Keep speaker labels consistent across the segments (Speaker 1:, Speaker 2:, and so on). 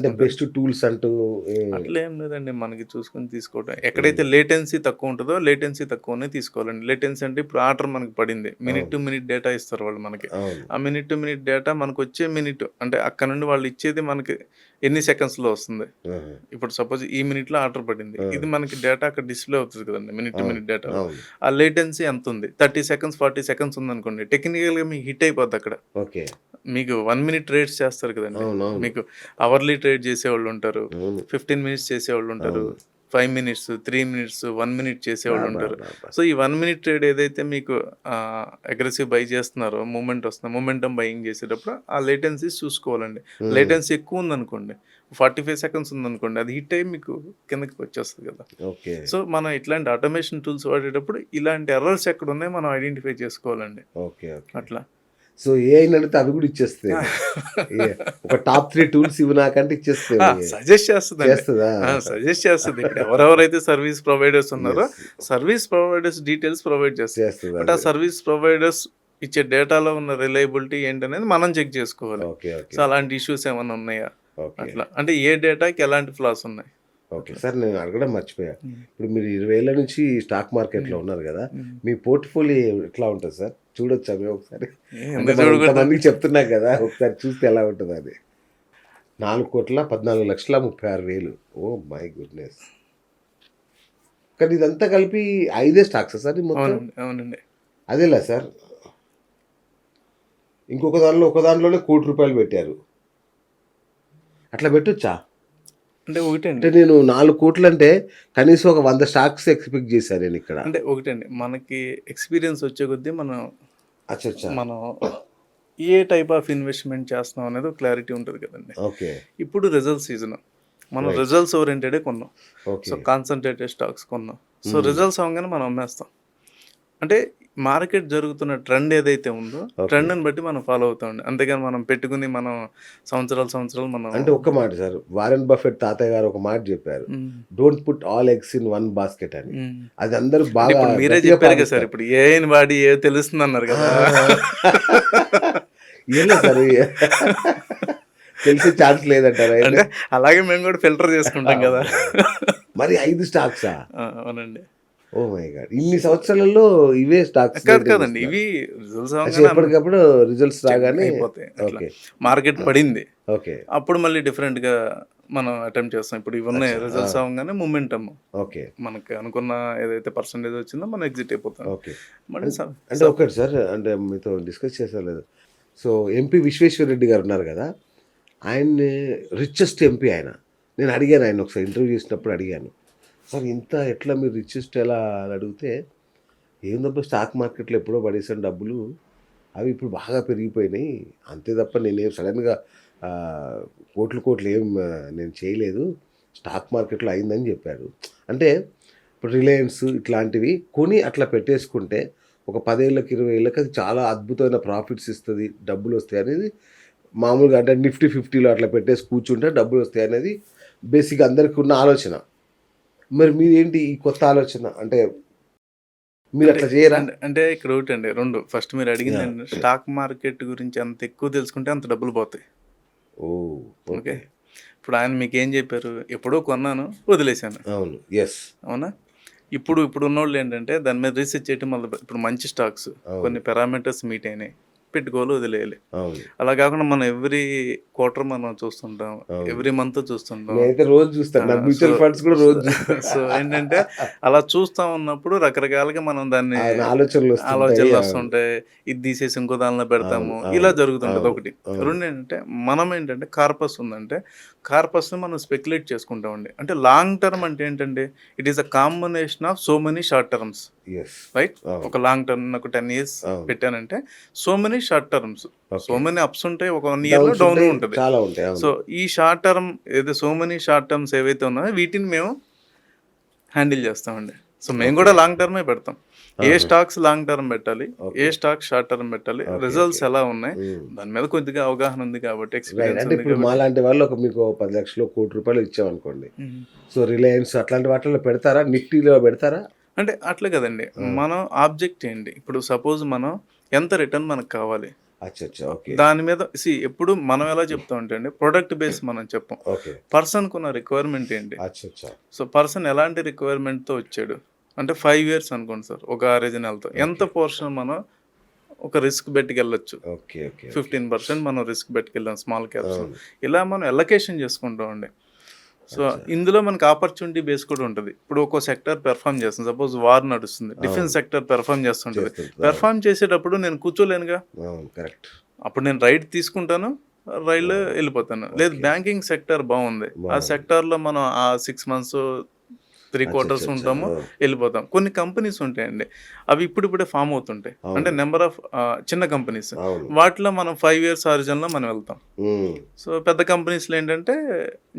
Speaker 1: అంటే best tools అంటూ
Speaker 2: అట్లా ఏం లేదండి. మనకి చూసుకొని తీసుకోవటం. ఎక్కడైతే లేటెన్సీ తక్కువ ఉంటదో, లేటెన్సీ తక్కువనే తీసుకోవాలండి. లేటెన్సీ అంటే ఇప్పుడు ఆర్డర్ మనకు పడింది. మినిట్ టు
Speaker 1: అవును.
Speaker 2: మినిట్ డేటా ఇస్తారు వాళ్ళు మనకి.
Speaker 1: అవును.
Speaker 2: ఆ మినిట్ టు మినిట్ డేటా మనకొచ్చే మినిట్ అంటే అక్కడ నుండి వాళ్ళు ఇచ్చేది మనకి ఎన్ని సెకండ్స్‌లో వస్తుంది.
Speaker 1: ఆహా!
Speaker 2: ఇప్పుడు సపోజ్ ఈ మినిట్‌లో ఆర్డర్ పడింది.
Speaker 1: ఆ!
Speaker 2: ఇది మనకి డేటా అక్కడ డిస్‌ప్లే అవుతది కదండీ. మినిట్ టు
Speaker 1: అవును.
Speaker 2: మినిట్ డేటాలో.
Speaker 1: అవును.
Speaker 2: ఆ లేటెన్సీ ఎంతుంది? 30 సెకండ్స్, 40 సెకండ్స్ ఉందనుకోండి. టెక్నికల్‌గా మీకు హిట్ అయిపోద్దక్కడ.
Speaker 1: ఓకే.
Speaker 2: మీకు 1 మినిట్ ట్రేడ్స్ చేస్తారు కదండీ.
Speaker 1: అవునవును.
Speaker 2: మీకు అవర్లీ ట్రేడ్ చేసేవాళ్ళుంటారు.
Speaker 1: అవును.
Speaker 2: 15 మినిట్స్ చేసేవాళ్ళుంటారు.
Speaker 1: అవును.
Speaker 2: 5 మినిట్స్, 3 మినిట్స్, 1 మినిట్ చేసేవాళ్ళుంటారు.
Speaker 1: అబ్బబ్బబ్బా!
Speaker 2: సో, ఈ 1 మినిట్ ట్రేడ్ ఏదైతే మీకు అగ్రెసివ్ బై చేస్తున్నారో మూవ్‌మెంట్ వస్తుంది. మొమెంటమ్ బయింగ్ చేసేటప్పుడు ఆ లేటెన్సీస్ చూసుకోవాలండి.
Speaker 1: హ్మ్.
Speaker 2: లేటెన్సీ ఎక్కువుందనుకోండి, 45 సెకండ్స్ ఉందనుకోండి, అది హిట్ అయ్యి మీకు కిందకి వచ్చేస్తది కదా!
Speaker 1: ఓకే.
Speaker 2: సో, మనం ఇట్లాంటి ఆటోమేషన్ టూల్స్ వాడేటప్పుడు ఇలాంటి ఎర్రర్స్ ఎక్కడున్నాయో మనం ఐడెంటిఫై చేసుకోవాలండి.
Speaker 1: ఓకే. ఓకే.
Speaker 2: అట్లా.
Speaker 1: సో, ఏఐని అడిగితే అవి గూడా ఇచ్చేస్తదేమో. ఏ ఒక టాప్ 3 టూల్స్ ఇవ్వు నాకంటే ఇచ్చేస్తదేమో ఏఐ.
Speaker 2: సజెస్ట్ చేస్తదండి.
Speaker 1: చేస్తదా?
Speaker 2: సజెస్ట్ చేస్తది. ఇప్పుడు ఎవరెవరైతే సర్వీస్ ప్రొవైడర్స్ ఉన్నారో,
Speaker 1: yes.
Speaker 2: Service providers details provide చేస్తది. బట్ ఆ
Speaker 1: చేస్తదదే.
Speaker 2: సర్వీస్ ప్రొవైడర్స్ ఇచ్చే డేటాలో ఉన్న రిలయబిలిటీ ఏంటనేది మనం చెక్ చేసుకోవాలి.
Speaker 1: ఓకే.
Speaker 2: So,
Speaker 1: okay.
Speaker 2: అలాంటి ఇష్యూస్ ఏమన్నా ఉన్నాయా?
Speaker 1: ఓకే.
Speaker 2: అట్లా. అంటే ఏ డేటాకి ఎలాంటి ఫ్లాస్ ఉన్నాయి.
Speaker 1: ఓకే.
Speaker 2: అట్లా.
Speaker 1: సార్ నేను అడగడం మర్చిపోయా.
Speaker 2: హ్మ్.
Speaker 1: ఇప్పుడు మీరు 20 ఏళ్ల నుంచి స్టాక్ మార్కెట్‌లో
Speaker 2: హ్మ్.
Speaker 1: ఉన్నారు గదా!
Speaker 2: హ్మ్.
Speaker 1: మీ పోర్ట్‌ఫోలియో ఎట్లా ఉంటది సార్? చూడొచ్చా మేము ఒకసారి? అంటే
Speaker 2: ఎందుకు
Speaker 1: మనం
Speaker 2: చూడకూడదండి?
Speaker 1: ఇంతమందికి చెప్తున్నాం గదా! ఒకసారి చూస్తే ఎలా ఉంటదని. 4,14,36,36,000 ఓహ్ మై గుడ్‌నెస్! కానీ ఇదంతా కలిపి 5 స్టాక్సా సార్ ఇది మొత్తం?
Speaker 2: అవునండి. అవునండి.
Speaker 1: అదెలా సార్? ఇంకొక దానిలో ఒక దాంట్లోనే రూ. 1,00,00,000 పెట్టారు. అట్లా పెట్టొచ్చా?
Speaker 2: అంటే
Speaker 1: అంటే
Speaker 2: ఒకటండి.
Speaker 1: నేను 4,00,00,000 అంటే కనీసం ఒక 100 స్టాక్స్ ఎక్స్‌పెక్ట్ చేశా నేనిక్కడ.
Speaker 2: అంటే ఒకటండి. మనకి ఎక్స్‌పీరియన్స్ వచ్చే కొద్దీ
Speaker 1: అచ్చచ్చా!
Speaker 2: మనం ఏ టైప్ ఆఫ్ ఇన్వెస్ట్‌మెంట్ చేస్తున్నాం అనేది ఒక క్లారిటీ ఉంటది కదండీ.
Speaker 1: ఓకే.
Speaker 2: ఇప్పుడు రిజల్ట్స్ సీజన్. మనం
Speaker 1: రైట్.
Speaker 2: రిజల్ట్స్ ఓరియెంటెడే కొన్నాం. So,
Speaker 1: okay.
Speaker 2: కాన్సంట్రేటెడ్ స్టాక్స్ కొన్నాం. సో,
Speaker 1: హ్మ్.
Speaker 2: రిజల్ట్స్ అవ్వంగానే మనం అమ్మేస్తాం. అంటే మార్కెట్ జరుగుతున్న ట్రెండ్ ఏదైతే ఉందో,
Speaker 1: ఓకే.
Speaker 2: ట్రెండ్‌ని బట్టి మనం ఫాలో అవుతామండి. అంతేగాని మనం పెట్టుకొని సంవత్సరాలు సంవత్సరాలు మనం
Speaker 1: అంటే ఒక్క మాట సార్. 'వారెన్ బఫెట్' తాతయ్య గారు ఒక మాట జెప్పారు.
Speaker 2: హ్మ్.
Speaker 1: Don't put all eggs in one basket అని.
Speaker 2: హ్మ్.
Speaker 1: అది అందరూ
Speaker 2: అంటే
Speaker 1: బాగా
Speaker 2: ఇప్పుడు మీరే
Speaker 1: గట్టిగా
Speaker 2: చెప్పారు కదా సార్.
Speaker 1: పాటిస్తారు.
Speaker 2: ఇప్పుడు ఏఐని వాడి ఏదో తెలుస్తుందన్నారు
Speaker 1: ఆ!
Speaker 2: కదా!
Speaker 1: ఆ! ఏం లేదు సార్. తెలిసే ఛాన్స్ లేదంటారా అయితే?
Speaker 2: అంటే అలాగే మేము కూడా ఫిల్టర్ చేసుకుంటాం కదా!
Speaker 1: అమ్మో! మరి 5 స్టాక్సా?
Speaker 2: అవునంండి.
Speaker 1: Oh my god! ఇన్ని
Speaker 2: సో
Speaker 1: సంవత్సరాలలో ఇవే స్టాక్స్ మెయింటైన్
Speaker 2: కాదండి.
Speaker 1: చేస్తున్నారు.
Speaker 2: ఇవి రిజల్ట్స్
Speaker 1: అచ్చా
Speaker 2: అవ్వంగానే
Speaker 1: ఎప్పటికప్పుడు రిజల్ట్స్ రాగానే
Speaker 2: అయిపోతాయి అట్లా.
Speaker 1: ఓకే.
Speaker 2: మార్కెట్
Speaker 1: ఆ!
Speaker 2: పడింది.
Speaker 1: ఓకే.
Speaker 2: అప్పుడు మళ్ళీ డిఫరెంట్‌గా మనం అటెంప్ట్ చేస్తాం. ఇప్పుడు ఇవున్నాయి
Speaker 1: అచ్చా! ఆ!
Speaker 2: రిజల్ట్స్ అవ్వంగానే మొమెంటమ్.
Speaker 1: ఓకే.
Speaker 2: మనకి అనుకున్న ఏదైతే పర్సెంటేజ్ వచ్చిందో మనం ఎగ్జిట్ అయిపోతాం.
Speaker 1: ఓకే.
Speaker 2: మళ్ళీ
Speaker 1: అన్
Speaker 2: సబ్
Speaker 1: అంటే
Speaker 2: సబ్
Speaker 1: ఒకటి సార్ అంటే మీతో డిస్కస్ చేశారో లేదో. సో, ఎంపీ విశ్వేశ్వరరెడ్డి గారున్నారు గదా! ఆయన్ని రిచెస్ట్ ఎంపీ ఆయన. నేను అడిగాను ఆయన్ని ఒకసారి ఇంటర్వ్యూ చేసినప్పుడు అడిగాను. సార్ ఇంత ఎట్లా మీరు రిచెస్ట్ ఎలా అని అడిగితే, ఏందబ్బా స్టాక్ మార్కెట్‌లో ఎప్పుడో పడేసాను డబ్బులు. అవి ఇప్పుడు బాగా పెరిగిపోయినాయి. అంతే తప్ప నేనేం సడెన్‌గా ఆహ్, కోట్లు ఏం నేను చేయలేదు. స్టాక్ మార్కెట్‌లో అయిందని జెప్పారు. అంటే ఇప్పుడు రిలయన్స్ ఇట్లాంటివి కొని అట్లా పెట్టేసుకుంటే ఒక 10 ఏళ్ళకి, 20 ఏళ్ళకి అది చాలా అద్భుతమైన ప్రాఫిట్స్ ఇస్తది. డబ్బులొస్తాయనేది మామూలుగా అంటే నిఫ్టీ 50లో అట్లా పెట్టేసి కూర్చుంటే డబ్బులొస్తాయనేది బేసిక్‌గా అందరికి ఉన్న ఆలోచన. మరి మీదేంటి ఈ కొత్త ఆలోచన? అంటే
Speaker 2: అంటే
Speaker 1: మీరట్లా చేయరా?
Speaker 2: అంటే ఇక్కడ ఒకటండి 2 ఫస్ట్ మీరు
Speaker 1: యాహ్!
Speaker 2: అడిగిందేంటంటే స్టాక్ మార్కెట్ గురించి ఎంత ఎక్కువ తెలుసుకుంటే అంత డబ్బులు పోతాయి.
Speaker 1: ఓహ్!
Speaker 2: ఓకే.
Speaker 1: ఓకే.
Speaker 2: ఇప్పుడు ఆయన మీకేం చెప్పారు? ఎప్పుడో కొన్నాను, వదిలేసాను.
Speaker 1: అవును. యెస్.
Speaker 2: అవునా? ఇప్పుడున్నోళ్ళేంటంటే దాని మీద రీసెర్చ్ చేయటం ఇప్పుడు మంచి స్టాక్స్
Speaker 1: అవును.
Speaker 2: కొన్ని పారామీటర్స్ మీట్ అయినాయి. పెట్టుకోవాలి, వదిలేయాలి.
Speaker 1: అవును.
Speaker 2: అలా కాకుండా మనం ఎవ్రీ క్వార్టర్ మనం చూస్తుంటాం.
Speaker 1: అవును.
Speaker 2: ఎవ్రీ మంత్ చూస్తుంటాం.
Speaker 1: నేనైతే రోజు చూస్తాను. నాకు
Speaker 2: సో,
Speaker 1: మ్యూచువల్ ఫండ్స్ కూడా
Speaker 2: సో,
Speaker 1: రోజు చూస్తా.
Speaker 2: సో ఏంటంటే అలా చూస్తా ఉన్నప్పుడు రకరకాలుగా మనం దాన్ని
Speaker 1: అవును. ఆలోచనలొస్తుంటాయి. అవును.
Speaker 2: ఆలోచనలొస్తుంటాయి. ఇది తీసేసి ఇంకో దానిలో
Speaker 1: అవును.
Speaker 2: పెడతాము. ఇలా
Speaker 1: అవును.
Speaker 2: జరుగుతుంటది
Speaker 1: అవును.
Speaker 2: ఒకటి.
Speaker 1: అవును.
Speaker 2: రెండేంటంటే మనమేంటంటే కార్పస్ ఉందంటే కార్పస్‌ని మనం స్పెక్యులేట్ చేసుకుంటామండి. అంటే లాంగ్ టర్మ్ అంటే ఏంటండి? It is a combination of so many short terms.
Speaker 1: Yes.
Speaker 2: Right?
Speaker 1: అవును.
Speaker 2: ఒక లాంగ్ టర్మ్ నాకు 10 ఇయర్స్
Speaker 1: అవును.
Speaker 2: పెట్టానంటే so many short terms. So
Speaker 1: okay.
Speaker 2: Many ups ఉంటాయి. ఒక 1 ఇయర్‌లో
Speaker 1: డౌన్స్
Speaker 2: డౌన్
Speaker 1: ఉంటాయి.
Speaker 2: ఉంటది.
Speaker 1: చాలా ఉంటాయి.
Speaker 2: సో
Speaker 1: అవును.
Speaker 2: ఈ short term so many short terms ఏవైతే ఉన్నాయో వీటిని మేము హ్యాండిల్ చేస్తామండి. సో మేము
Speaker 1: ఓకే.
Speaker 2: కూడా లాంగ్ టర్మే పెడతాం. ఏ
Speaker 1: ఆహా!
Speaker 2: స్టాక్స్ లాంగ్ టర్మ్ పెట్టాలి? ఏ
Speaker 1: ఓకే.
Speaker 2: స్టాక్స్ షార్ట్ టర్మ్ పెట్టాలి?
Speaker 1: ఓకే. ఓకే.
Speaker 2: రిజల్ట్స్ ఎలా ఉన్నాయి?
Speaker 1: హ్మ్.
Speaker 2: దాని మీద కొద్దిగా అవగాహన ఉంది కాబట్టి,
Speaker 1: రైట్.
Speaker 2: ఎక్స్‌పీరియన్స్
Speaker 1: అంటే
Speaker 2: ఉంది
Speaker 1: ఇప్పుడు
Speaker 2: కాబట్టి
Speaker 1: మాలాంటి వాళ్ళు మీకు 10,00,000 1,00,00,000 ఇచ్చామనుకోండి.
Speaker 2: హ్మ్.
Speaker 1: సో, రిలయన్స్ అట్లాంటి వాటిల్లో పెడతారా? నిఫ్టీలో పెడతారా?
Speaker 2: అంటే అట్లే కదండీ.
Speaker 1: ఆ!
Speaker 2: మనం ఆబ్జెక్ట్ ఏంటి? ఇప్పుడు సపోజ్ మనం ఎంత రిటర్న్ మనకు కావాలి?
Speaker 1: అచ్చా ఓకే
Speaker 2: దాని మీద ఎప్పుడు మనం ఎలా చెప్తాం అంటే అండి, ప్రొడక్ట్ బేస్ మనం చెప్పం.
Speaker 1: ఓకే
Speaker 2: పర్సన్కి ఉన్న రిక్వైర్మెంట్ ఏంటి,
Speaker 1: అచ్చా
Speaker 2: సో పర్సన్ ఎలాంటి రిక్వైర్మెంట్తో వచ్చాడు అంటే 5 years అనుకోండి సార్, ఒక ఆరిజినల్తో ఎంత పోర్షన్ మనం ఒక రిస్క్ పెట్టుకెళ్ళొచ్చు.
Speaker 1: ఓకే ఓకే
Speaker 2: 15% మనం రిస్క్ పెట్టుకెళ్ళాం స్మాల్ క్యాప్స్. ఇలా మనం ఎలకేషన్ చేసుకుంటామండి. సో ఇందులో మనకి ఆపర్చునిటీ బేస్ కూడా ఉంటుంది. ఇప్పుడు ఒక్కో సెక్టర్ పెర్ఫామ్ చేస్తుంది, సపోజ్ వార్ నడుస్తుంది, డిఫెన్స్ సెక్టర్ పెర్ఫామ్ చేస్తుంటుంది. పెర్ఫామ్ చేసేటప్పుడు నేను కూర్చోలేనుగా,
Speaker 1: కరెక్ట్.
Speaker 2: అప్పుడు నేను రైడ్ తీసుకుంటాను, రైల్లో వెళ్ళిపోతాను. లేదు బ్యాంకింగ్ సెక్టర్ బాగుంది, ఆ సెక్టార్లో మనం ఆ 6 months 3 quarters ఉంటాము, వెళ్ళిపోతాం. కొన్ని కంపెనీస్ ఉంటాయండి, అవి ఇప్పుడిప్పుడే ఫామ్ అవుతుంటాయి, అంటే నెంబర్ ఆఫ్ చిన్న కంపెనీస్, వాటిలో మనం 5 years ఆరిజిన్లో మనం వెళ్తాం. సో పెద్ద కంపెనీస్లో ఏంటంటే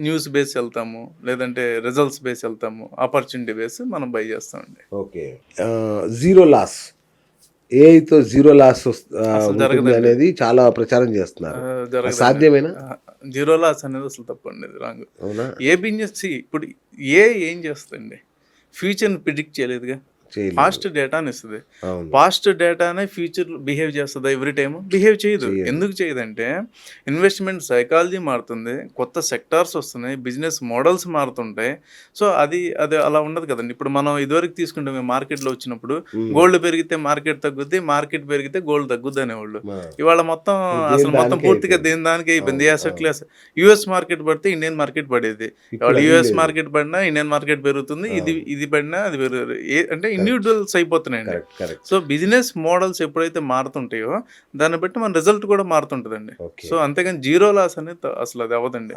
Speaker 2: న్యూస్ బేస్ వెళ్తాము, లేదంటే రిజల్ట్స్ బేస్ వెళ్తాము, ఆపర్చునిటీ బేస్ మనం బై చేస్తామండి.
Speaker 1: ఓకే. జీరో లాస్, ఏఐతో జీరో లాస్ ఉంటుంది అనేది చాలా ప్రచారం చేస్తున్నారు. సాధ్యమేనా?
Speaker 2: జీరో లాస్ అనేది అసలు తప్పండి, అది రాంగ్.
Speaker 1: అవునా?
Speaker 2: ఏ బిజినెస్ ఇప్పుడు ఏం చేస్తుంది, ఫ్యూచర్ని ప్రిడిక్ట్ చేయలేదుగా, పాస్ట్ డేటాని ఇస్తుంది. పాస్ట్ డేటానే ఫ్యూచర్ బిహేవ్ చేస్తుంది, ఎవ్రీ టైమ్ బిహేవ్ చేయదు. ఎందుకు చేయదంటే ఇన్వెస్ట్మెంట్ సైకాలజీ మారుతుంది, కొత్త సెక్టార్స్ వస్తున్నాయి, బిజినెస్ మోడల్స్ మారుతుంటాయి. సో అది అలా ఉండదు కదండి. ఇప్పుడు మనం ఇదివరకు తీసుకుంటే మేము మార్కెట్లో వచ్చినప్పుడు గోల్డ్ పెరిగితే మార్కెట్ తగ్గుద్ది, మార్కెట్ పెరిగితే గోల్డ్ తగ్గుద్ది అనేవాళ్ళు. ఇవాళ మొత్తం పూర్తిగా దేని దానికి అయిపోయింది. అసెట్ క్లాస్ యుఎస్ మార్కెట్ పడితే ఇండియన్ మార్కెట్ పడేది, ఇవాళ యుఎస్ మార్కెట్ పడినా ఇండియన్ మార్కెట్ పెరుగుతుంది, ఇది పడినా అది పెరుగుతుంది. అంటే ఇండివిజువల్స్ అయిపోతున్నాయండి. సో బిజినెస్ మోడల్స్ ఎప్పుడైతే మారుతుంటాయో దాన్ని బట్టి మన రిజల్ట్ కూడా మారుతుంటుందండి. సో అంతేగాని జీరో లాస్ అనేది అసలు అది అవ్వదండి.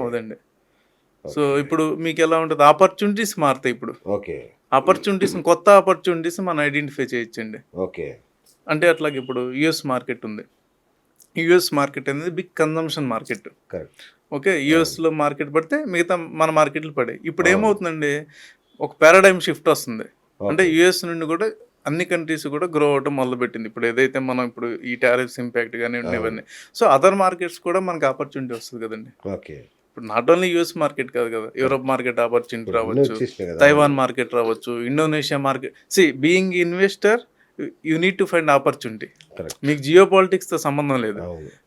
Speaker 2: అవదండి. సో ఇప్పుడు మీకు ఎలా ఉంటుంది, ఆపర్చునిటీస్ మారుతాయి. ఇప్పుడు కొత్త ఆపర్చునిటీస్ మనం ఐడెంటిఫై చేయొచ్చండి. అంటే అట్లాగే ఇప్పుడు యుఎస్ మార్కెట్ ఉంది, యుఎస్ మార్కెట్ అనేది బిగ్ కన్జంప్షన్ మార్కెట్. ఓకే, యుఎస్లో మార్కెట్ పడితే మిగతా మన మార్కెట్లు పడాయి. ఇప్పుడు ఏమవుతుందండి, ఒక పారాడైమ్ షిఫ్ట్ వస్తుంది. అంటే యుఎస్ నుండి కూడా అన్ని కంట్రీస్ కూడా గ్రో అవడం మొదలుపెట్టింది. ఇప్పుడు ఏదైతే మనం ఇప్పుడు ఈ టారిఫ్స్ ఇంపాక్ట్ కానీ ఉండేవన్నీ, సో అదర్ మార్కెట్స్ కూడా మనకి ఆపర్చునిటీ వస్తుంది కదండి. ఇప్పుడు నాట్ ఓన్లీ యూఎస్ మార్కెట్ కాదు కదా, యూరోప్ మార్కెట్ ఆపర్చునిటీ రావచ్చు, తైవాన్ మార్కెట్ రావచ్చు, Indonesia market. Being investor you need to find opportunity. మీకు జియో పాలిటిక్స్తో సంబంధం లేదు,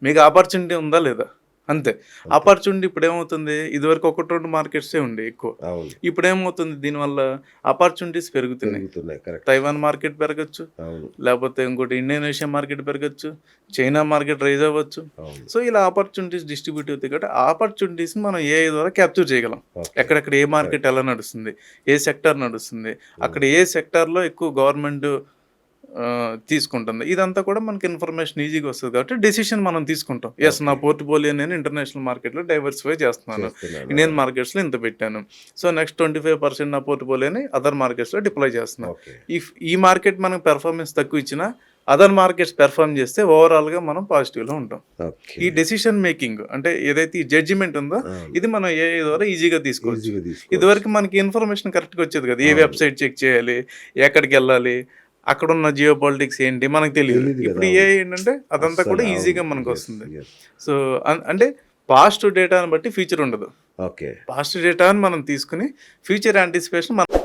Speaker 2: మీకు ఆపర్చునిటీ ఉందా లేదా అంతే. ఆపర్చునిటీ ఇప్పుడు ఏమవుతుంది, ఇదివరకు 1-2 మార్కెట్సే ఉండే ఎక్కువ, ఇప్పుడు ఏమవుతుంది, దీనివల్ల ఆపర్చునిటీస్ పెరుగుతున్నాయి. తైవాన్ మార్కెట్ పెరగచ్చు, లేకపోతే ఇంకోటి ఇండోనేషియా మార్కెట్ పెరగచ్చు, చైనా మార్కెట్ రైజ్ అవ్వచ్చు. సో ఇలా ఆపర్చునిటీస్ డిస్ట్రిబ్యూట్ అవుతాయి కాబట్టి ఆపర్చునిటీస్ మనం ఏఐ ద్వారా క్యాప్చర్ చేయగలం. ఎక్కడెక్కడ ఏ మార్కెట్ ఎలా నడుస్తుంది, ఏ సెక్టార్ నడుస్తుంది, అక్కడ ఏ సెక్టార్లో ఎక్కువ గవర్నమెంట్ తీసుకుంటుంది, ఇదంతా కూడా మనకి ఇన్ఫర్మేషన్ ఈజీగా వస్తుంది కాబట్టి డెసిషన్ మనం తీసుకుంటాం. నా పోర్ట్ఫోలియో నేను ఇంటర్నేషనల్ మార్కెట్లో డైవర్సిఫై చేస్తున్నాను, ఇండియన్ మార్కెట్స్లో ఇంత పెట్టాను, సో నెక్స్ట్ 25% నా పోర్ట్ఫోలియోని అదర్ మార్కెట్స్లో డిప్లాయ్ చేస్తున్నాను. ఈ మార్కెట్ మనకు పెర్ఫార్మెన్స్ తక్కువ ఇచ్చినా అదర్ మార్కెట్స్ పెర్ఫార్మ్ చేస్తే ఓవరాల్గా మనం పాజిటివ్లో ఉంటాం. ఈ డెసిషన్ మేకింగ్ అంటే ఏదైతే ఈ జడ్జిమెంట్ ఉందో ఇది మనం ఏఐ ద్వారా ఈజీగా తీసుకోవచ్చు. ఇదివరకు మనకి ఇన్ఫర్మేషన్ కరెక్ట్గా వచ్చేది కదా, ఏ వెబ్సైట్ చెక్ చేయాలి, ఎక్కడికి వెళ్ళాలి, అక్కడ ఉన్న జియో పాలిటిక్స్ ఏంటి మనకు తెలియదు. ఇప్పుడు ఏంటంటే అదంతా కూడా ఈజీగా మనకు వస్తుంది. సో అంటే పాస్ట్ డేటాని బట్టి ఫ్యూచర్ ఉండదు, పాస్ట్ డేటాని మనం తీసుకుని ఫ్యూచర్ యాంటిసిపేషన్ మనం